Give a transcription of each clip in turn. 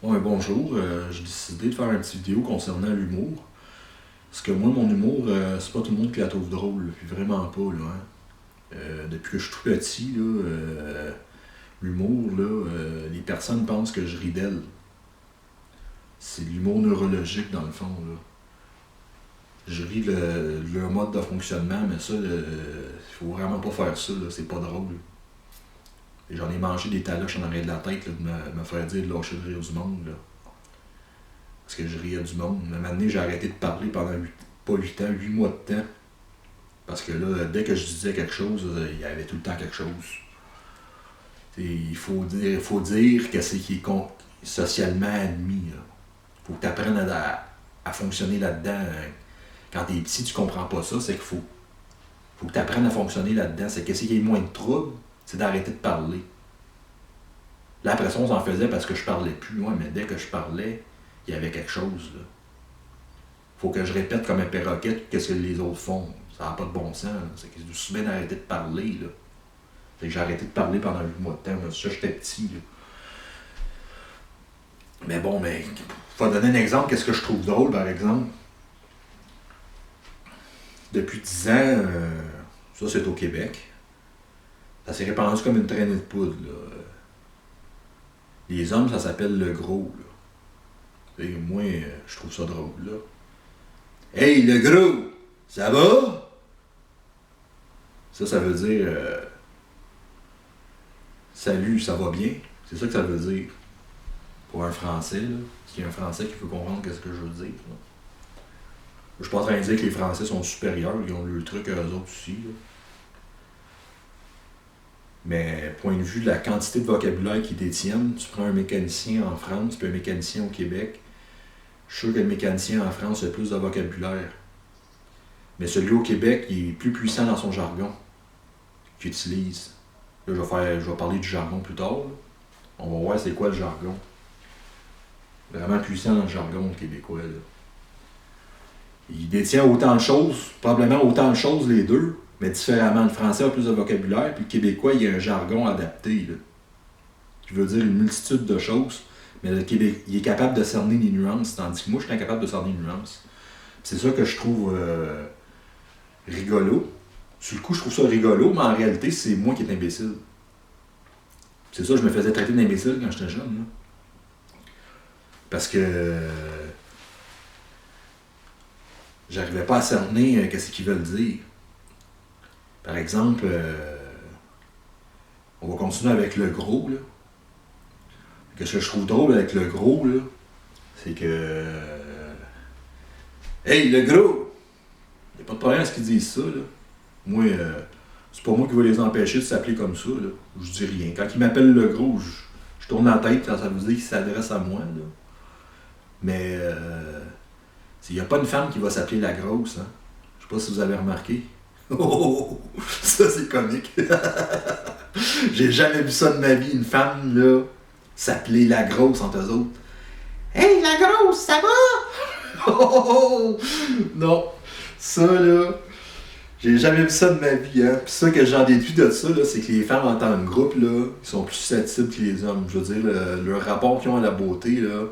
Ouais, bonjour. J'ai décidé de faire une petite vidéo concernant l'humour. Parce que moi, mon humour, c'est pas tout le monde qui la trouve drôle, là, puis vraiment pas, là. Hein. Depuis que je suis tout petit, là, l'humour, là, les personnes pensent que je ris d'elles. C'est de l'humour neurologique, dans le fond, là. Je ris de leur mode de fonctionnement, mais ça, faut vraiment pas faire ça, là. C'est pas drôle. Et j'en ai mangé des taloches en arrière de la tête, là, de me faire dire de lâcher de rire du monde, là. Parce que je riais du monde. À un moment donné, j'ai arrêté de parler pendant pas 8 ans, 8 mois de temps. Parce que là, dès que je disais quelque chose, il y avait tout le temps quelque chose. Il faut dire que c'est qui est socialement admis. Il faut que tu apprennes à fonctionner là-dedans. Quand tu es petit, tu comprends pas ça. C'est qu'il faut que tu apprennes à fonctionner là-dedans. C'est que s'il y a moins de troubles, c'est d'arrêter de parler. Là, après ça, on s'en faisait parce que je parlais plus. Ouais, mais dès que je parlais, il y avait quelque chose. Là. Faut que je répète comme un perroquet qu'est-ce que les autres font. Ça n'a pas de bon sens. Là. C'est que c'est aussi bien d'arrêter de parler. Là. Fait que j'ai arrêté de parler pendant 8 mois de temps. Là. Ça, j'étais petit. Là. Mais bon, mais faut donner un exemple. Qu'est-ce que je trouve drôle, par exemple? Depuis 10 ans, ça c'est au Québec. Ça s'est répandu comme une traînée de poudre. Là. Les hommes, ça s'appelle le gros. Là. Et moi, je trouve ça drôle. Là. Hey, le gros! Ça va? Ça veut dire salut, ça va bien. C'est ça que ça veut dire. Pour un Français, là. S'il y a un Français qui peut comprendre ce que je veux dire. Là. Je suis pas en train de dire que les Français sont supérieurs, ils ont le truc à eux autres aussi. Là. Mais point de vue de la quantité de vocabulaire qu'ils détiennent, tu prends un mécanicien en France puis un mécanicien au Québec, je suis sûr que le mécanicien en France a plus de vocabulaire. Mais celui au Québec, il est plus puissant dans son jargon qu'il utilise. Là, je vais parler du jargon plus tard. Là. On va voir c'est quoi le jargon. Vraiment puissant dans le jargon québécois. Là. Il détient autant de choses, probablement autant de choses les deux, mais différemment. Le français a plus de vocabulaire, puis le québécois, il a un jargon adapté. Là, qui veut dire une multitude de choses, mais le Québec, il est capable de cerner les nuances, tandis que moi, je suis incapable de cerner les nuances. C'est ça que je trouve rigolo. Sur le coup, je trouve ça rigolo, mais en réalité, c'est moi qui est imbécile. C'est ça, je me faisais traiter d'imbécile quand j'étais jeune. Là. Parce que j'arrivais pas à cerner qu'est-ce qu'ils veulent dire. Par exemple, on va continuer avec le gros. Là. Ce que je trouve drôle avec le gros, là, c'est que hey, le gros! Il n'y a pas de problème à ce qu'ils disent ça. Là. Moi, c'est pas moi qui vais les empêcher de s'appeler comme ça. Là. Je dis rien. Quand ils m'appellent le gros, je tourne la tête quand ça veut dire qu'ils s'adressent à moi. Là. Mais il n'y a pas une femme qui va s'appeler la grosse. Hein. Je sais pas si vous avez remarqué. Oh, ça c'est comique. J'ai jamais vu ça de ma vie, une femme là s'appeler la grosse entre eux autres. Hey la grosse, ça va? Oh, non, ça là, j'ai jamais vu ça de ma vie. Hein. Puis ça que j'en déduis de ça, là, c'est que les femmes en tant que groupe, là, ils sont plus susceptibles que les hommes. Je veux dire, leur rapport qu'ils ont à la beauté, là,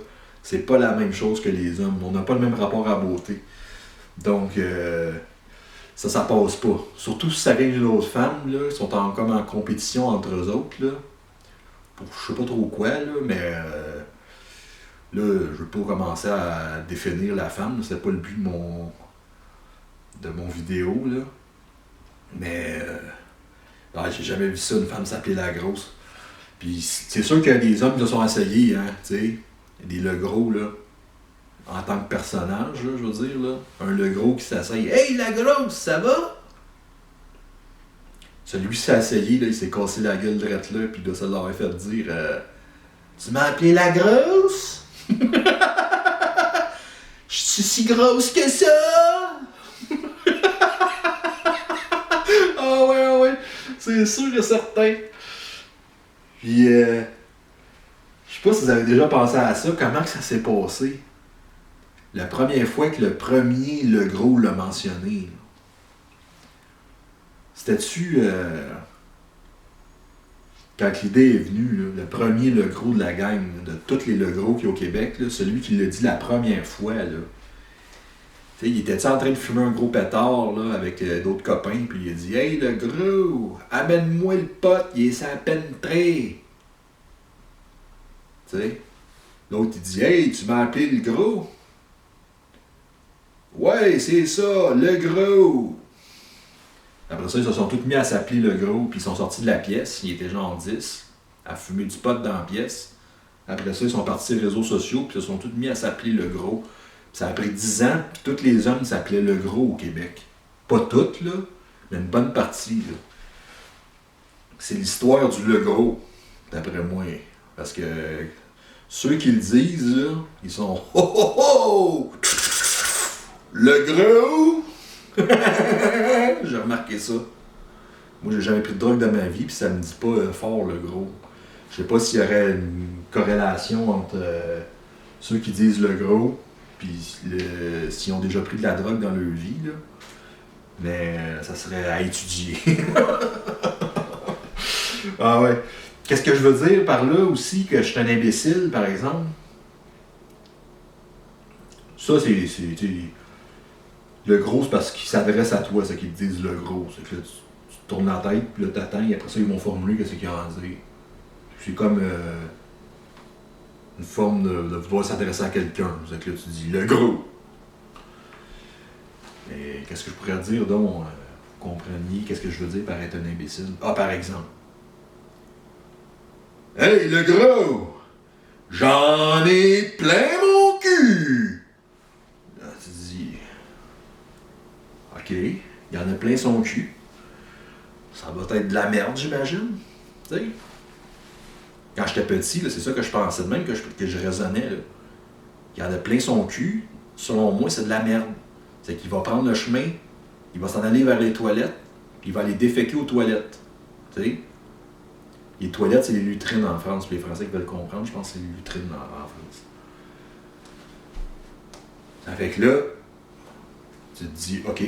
c'est pas la même chose que les hommes. On n'a pas le même rapport à la beauté. Donc, ça passe pas. Surtout si ça vient d'une autre femme, là, ils sont comme en compétition entre eux autres, là. Pour je sais pas trop quoi, là, mais là, je veux pas commencer à définir la femme. C'est pas le but de mon vidéo, là. Mais, j'ai jamais vu ça, une femme s'appeler la grosse. Puis c'est sûr qu'il y a des hommes qui se sont essayés, hein, tu sais. Il y a des le gros, là. En tant que personnage, là, je veux dire, là. Un le gros qui s'essaye. Hey, la grosse, ça va? Celui qui s'est essayé, là, il s'est cassé la gueule drette là, puis là, ça leur a fait dire tu m'as appelé la grosse? Je suis si grosse que ça? Ah ouais, ah ouais, c'est sûr et certain. Puis, je sais pas si vous avez déjà pensé à ça, comment que ça s'est passé? La première fois que le premier, le gros, l'a mentionné. Là. C'était-tu quand l'idée est venue, là, le premier Legros de la gang, là, de tous les Legros qu'il y a au Québec, là, celui qui l'a dit la première fois, là, il était en train de fumer un gros pétard là, avec d'autres copains, puis il a dit « Hey, le gros, amène-moi le pote, il est sa pentrée. » Tu sais? L'autre, il dit « Hey, tu m'as appelé le gros? » « Ouais, c'est ça, le gros. » Après ça, ils se sont tous mis à s'appeler le gros, puis ils sont sortis de la pièce, il était genre 10, à fumer du pot dans la pièce. Après ça, ils sont partis sur les réseaux sociaux, puis ils se sont tous mis à s'appeler le gros. Ça a pris 10 ans, puis tous les hommes s'appelaient le gros au Québec. Pas toutes, là, mais une bonne partie, là. C'est l'histoire du le gros, d'après moi. Parce que ceux qui le disent, là, ils sont « Oh, oh, oh! Le gros! » J'ai remarqué ça. Moi, j'ai jamais pris de drogue de ma vie, puis ça me dit pas fort le gros. Je sais pas s'il y aurait une corrélation entre ceux qui disent le gros, puis s'ils ont déjà pris de la drogue dans leur vie, là. Mais ça serait à étudier. Ah ouais. Qu'est-ce que je veux dire par là aussi, que je suis un imbécile, par exemple? Ça, c'est le gros, c'est parce qu'ils s'adressent à toi, c'est qu'ils te disent le gros. C'est que là, tu tournes la tête, puis là, t'attends, et après ça, ils vont formuler qu'est-ce qu'ils ont à dire. C'est comme une forme de vouloir s'adresser à quelqu'un. C'est que là, tu dis le gros. Mais qu'est-ce que je pourrais dire donc, vous compreniez qu'est-ce que je veux dire par être un imbécile? Ah, par exemple. Hey, le gros! J'en ai plein mon cul! Là, tu dis. OK, il y en a plein son cul. Ça va être de la merde, j'imagine. Tu sais? Quand j'étais petit, là, c'est ça que je pensais de même, que je raisonnais. Là. Il y en a plein son cul. Selon moi, c'est de la merde. C'est qu'il va prendre le chemin, il va s'en aller vers les toilettes, puis il va aller déféquer aux toilettes. Tu sais? Les toilettes, c'est les lutrines en France. Puis les Français qui veulent comprendre, je pense que c'est les lutrines en France. Ça fait que là, tu te dis, OK.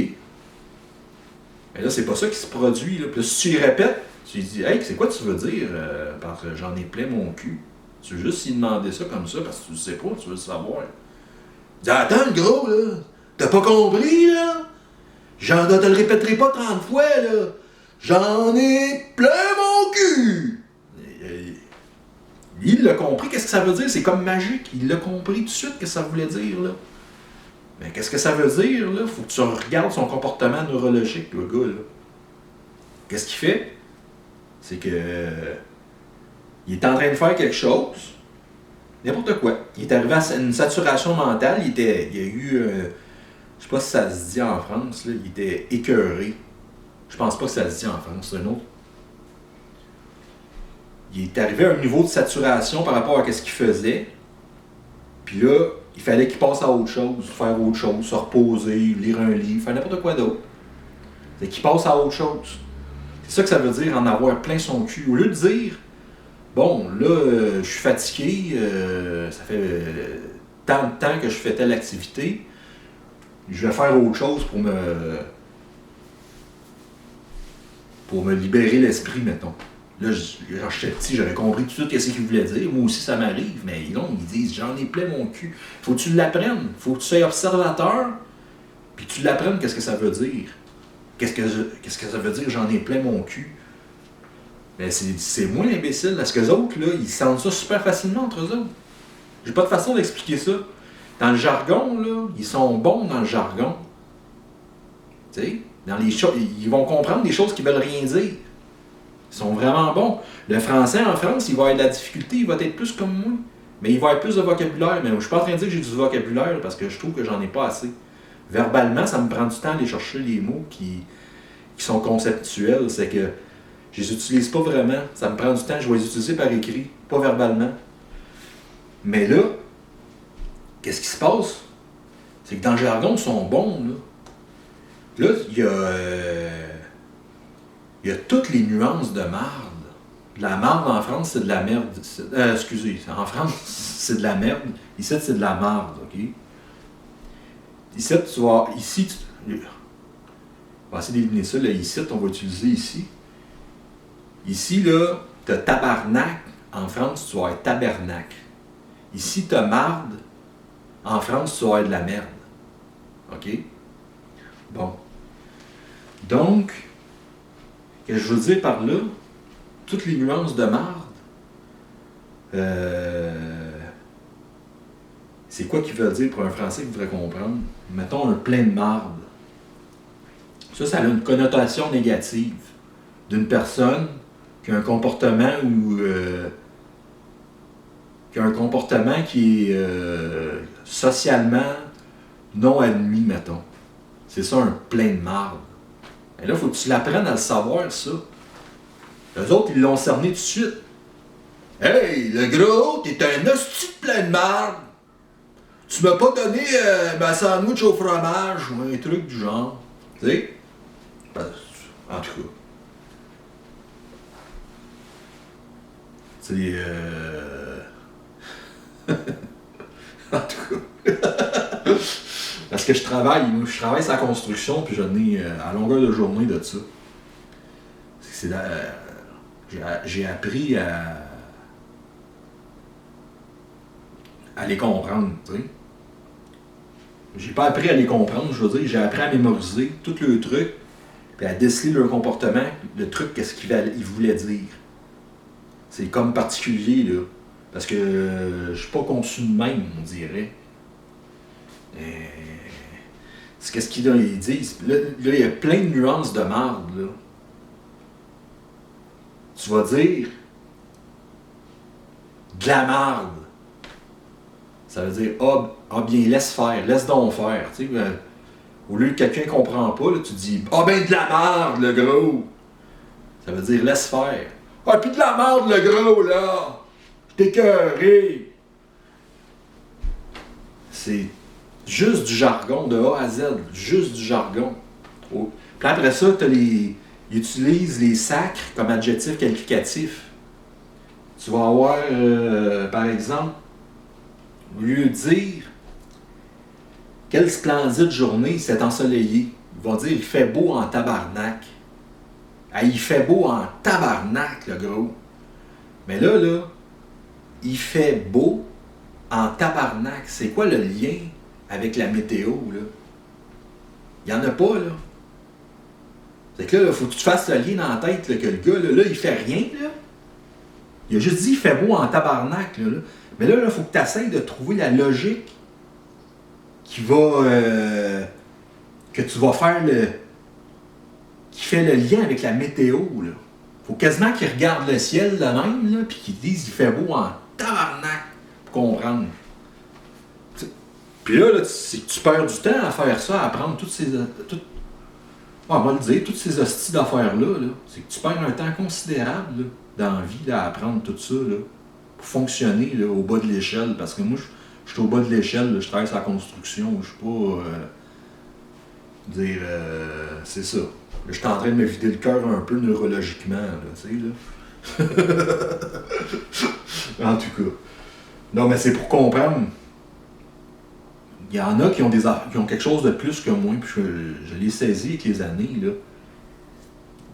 Mais là, c'est pas ça qui se produit. Là. Puis là, si tu y répètes, tu lui dis, hey, c'est quoi tu veux dire par j'en ai plein mon cul? Tu veux juste y demander ça comme ça parce que tu le sais pas, tu veux le savoir. Il dit, attends, le gros, là, t'as pas compris, là? J'en te le répéterai pas 30 fois, là. J'en ai plein mon cul! Il l'a compris, qu'est-ce que ça veut dire? C'est comme magique. Il l'a compris tout de suite, qu'est-ce que ça voulait dire, là. Mais qu'est-ce que ça veut dire, là? Faut que tu regardes son comportement neurologique, le gars, là. Qu'est-ce qu'il fait? C'est que il est en train de faire quelque chose, n'importe quoi. Il est arrivé à une saturation mentale, il a eu, je sais pas si ça se dit en France, là, il était écœuré. Je pense pas que ça se dit en France, c'est un autre. Il est arrivé à un niveau de saturation par rapport à ce qu'il faisait, puis là, il fallait qu'il passe à autre chose, faire autre chose, se reposer, lire un livre, faire n'importe quoi d'autre. C'est qu'il passe à autre chose. C'est ça que ça veut dire, en avoir plein son cul. Au lieu de dire, bon, là, je suis fatigué, ça fait tant de temps que je fais telle activité, je vais faire autre chose pour me libérer l'esprit, mettons. Là, quand j'étais petit, j'aurais compris tout de suite ce qu'il voulait dire. Moi aussi, ça m'arrive, mais non, ils disent, j'en ai plein mon cul. Faut que tu l'apprennes, faut que tu sois observateur, puis que tu l'apprennes, qu'est-ce que ça veut dire. Qu'est-ce que ça veut dire, j'en ai plein mon cul? Mais c'est moins imbécile, parce que les autres, là, ils sentent ça super facilement entre eux autres. J'ai pas de façon d'expliquer ça. Dans le jargon, là, ils sont bons dans le jargon. Tu sais, dans les choses, ils vont comprendre des choses qui veulent rien dire. Ils sont vraiment bons. Le français en France, il va avoir de la difficulté, il va être plus comme moi. Mais il va avoir plus de vocabulaire. Mais je suis pas en train de dire que j'ai du vocabulaire parce que je trouve que j'en ai pas assez. Verbalement, ça me prend du temps d'aller chercher les mots qui sont conceptuels. C'est que je les utilise pas vraiment. Ça me prend du temps, je vais les utiliser par écrit, pas verbalement. Mais là, qu'est-ce qui se passe? C'est que dans le jargon, ils sont bons. Là, il y a toutes les nuances de marde. La marde en France, c'est de la merde. Excusez, en France, c'est de la merde. Ici, c'est de la marde, OK? Ici, tu vas... Ici, on va essayer d'éliminer ça. Là, ici, on va utiliser ici. Ici, là, t'as tabarnak, en France, tu vas avoir tabernacle. Ici, t'as marde, en France, tu vas avoir de la merde. OK? Bon. Donc, qu'est-ce que je veux dire par là? Toutes les nuances de marde, c'est quoi qu'il veut dire pour un Français qui voudrait comprendre? Mettons un plein de marde. Ça a une connotation négative d'une personne qui a un comportement qui est socialement non admis, mettons. C'est ça, un plein de marde. Et là, il faut que tu l'apprennes à le savoir, ça. Eux autres, ils l'ont cerné tout de suite. Hey, le gros, t'es un hostie de plein de marde. Tu m'as pas donné ma sandwich au fromage ou un truc du genre. Tu sais? En tout cas. C'est. En tout cas. Parce que je travaille sur la construction, puis j'en ai à longueur de journée de ça. J'ai appris à les comprendre, tu sais. J'ai pas appris à les comprendre, je veux dire, j'ai appris à mémoriser tout le truc, puis à déceler leur comportement, le truc, qu'est-ce qu'ils voulaient dire. C'est comme particulier, là. Parce que je suis pas conçu de même, on dirait. C'est qu'est-ce qu'ils disent. Là, il y a plein de nuances de marde, là. Tu vas dire de la marde. Ça veut dire bien laisse faire, laisse donc faire. Tu sais, au lieu que quelqu'un ne comprend pas, là, tu dis ben de la marde, le gros. Ça veut dire laisse faire. Puis de la marde, le gros, là. Je t'ai écœuré. C'est juste du jargon, de A à Z. Juste du jargon. Oh. Puis après ça, ils utilisent les sacres comme adjectif qualificatif. Tu vas avoir, par exemple, au lieu de dire « Quelle splendide journée, c'est ensoleillé », ils vont dire « Il fait beau en tabarnak ». Il fait beau en tabarnak, le gros. Mais là, il fait beau en tabarnak. C'est quoi le lien avec la météo, là? Il n'y en a pas, là. C'est que là, il faut que tu te fasses le lien dans la tête, là, que le gars, là, il fait rien, là. Il a juste dit « Il fait beau en tabarnak », là. Mais là, il faut que tu essaies de trouver la logique qui va... que tu vas faire qui fait le lien avec la météo, là. Faut quasiment qu'ils regardent le ciel de même, là, puis qu'ils disent il fait beau en tabarnak pour comprendre. Puis là, tu perds du temps à faire ça, à apprendre toutes ces. On va le dire, toutes ces hosties d'affaires-là, là, c'est que tu perds un temps considérable là, dans la vie à apprendre tout ça là, pour fonctionner là, au bas de l'échelle. Parce que moi, je suis au bas de l'échelle, là, je travaille sur la construction, je suis pas. C'est ça. Je suis en train de me vider le cœur un peu neurologiquement, là, tu sais, là. En tout cas. Non, mais c'est pour comprendre. Il y en a qui ont quelque chose de plus que moi, puis je l'ai saisi avec les années, là.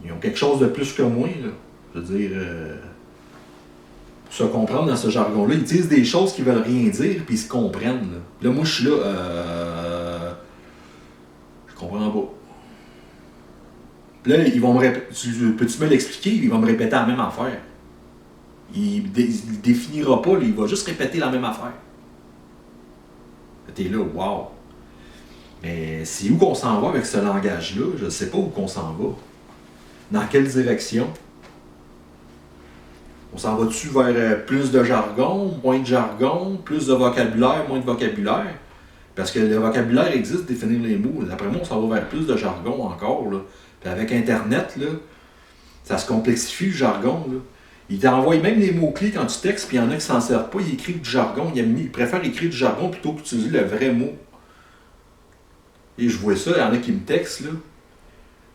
Ils ont quelque chose de plus que moi, là. Je veux dire, pour se comprendre dans ce jargon-là, ils disent des choses qui veulent rien dire, puis ils se comprennent, là. Là, moi, je suis là, je comprends pas. Là, ils vont me répéter. Peux-tu me l'expliquer? Ils vont me répéter la même affaire. Il définira pas, là, il va juste répéter la même affaire. T'es là, wow! Mais c'est où qu'on s'en va avec ce langage-là? Je ne sais pas où qu'on s'en va. Dans quelle direction? On s'en va-tu vers plus de jargon, moins de jargon, plus de vocabulaire, moins de vocabulaire? Parce que le vocabulaire existe, définir les mots. D'après moi, on s'en va vers plus de jargon encore, là. Puis avec Internet, là, ça se complexifie le jargon, là. Il t'envoie même les mots-clés quand tu textes, puis il y en a qui s'en servent pas, ils écrivent du jargon. Ils préfèrent écrire du jargon plutôt qu'utiliser le vrai mot. Et je vois ça, il y en a qui me textent, là.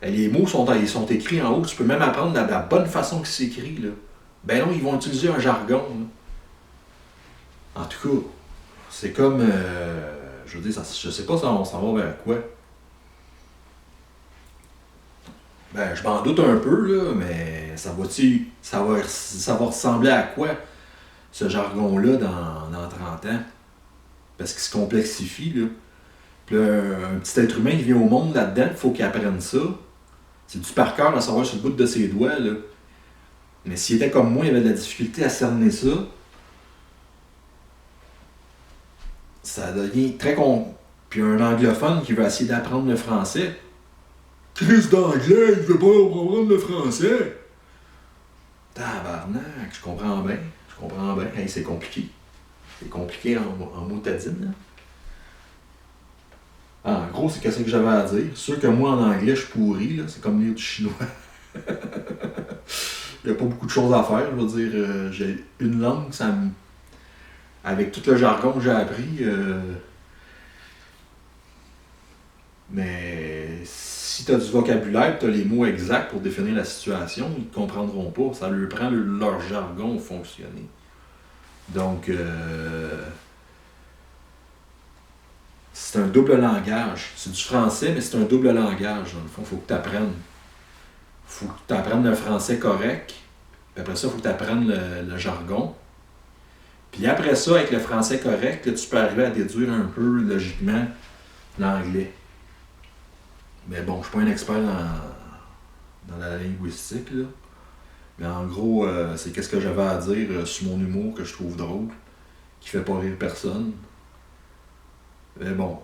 Et les mots sont écrits en haut, tu peux même apprendre la bonne façon que c'est écrit, là. Ben non, ils vont utiliser un jargon, là. En tout cas, c'est comme... je veux dire, je sais pas si on s'en va vers quoi. Ben, je m'en doute un peu, là, mais... Mais ça va ressembler à quoi, ce jargon-là, dans 30 ans? Parce qu'il se complexifie, là. Puis là, un petit être humain qui vient au monde là-dedans, il faut qu'il apprenne ça. C'est du par cœur à savoir sur le bout de ses doigts, là. Mais s'il était comme moi, il avait de la difficulté à cerner ça. Ça devient très con. Puis un anglophone qui veut essayer d'apprendre le français. Chris d'anglais, il veut pas apprendre le français. Tabarnak, je comprends bien. Hey, c'est compliqué. C'est compliqué en motadine, là. En gros, c'est qu'est-ce que j'avais à dire. C'est sûr que moi, en anglais, je suis pourri, là. C'est comme lire du chinois. Il n'y a pas beaucoup de choses à faire. Je veux dire, j'ai une langue, avec tout le jargon que j'ai appris. Mais si tu as du vocabulaire, tu as les mots exacts pour définir la situation, ils ne comprendront pas. Ça leur prend leur jargon pour fonctionner. Donc, c'est un double langage. C'est du français, mais c'est un double langage. Dans le fond, il faut que tu apprennes. Il faut que tu apprennes le français correct. Puis après ça, il faut que tu apprennes le jargon. Puis après ça, avec le français correct, là, tu peux arriver à déduire un peu logiquement l'anglais. Mais bon, je suis pas un expert dans la linguistique, là. Mais en gros, c'est qu'est-ce que j'avais à dire sur mon humour que je trouve drôle, qui fait pas rire personne. Mais bon,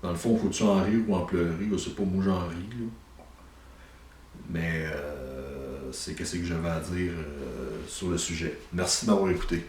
dans le fond, faut-tu en rire ou en pleurer? Je sais pas, moi j'en ris, là. Mais c'est qu'est-ce que j'avais à dire sur le sujet. Merci de m'avoir écouté.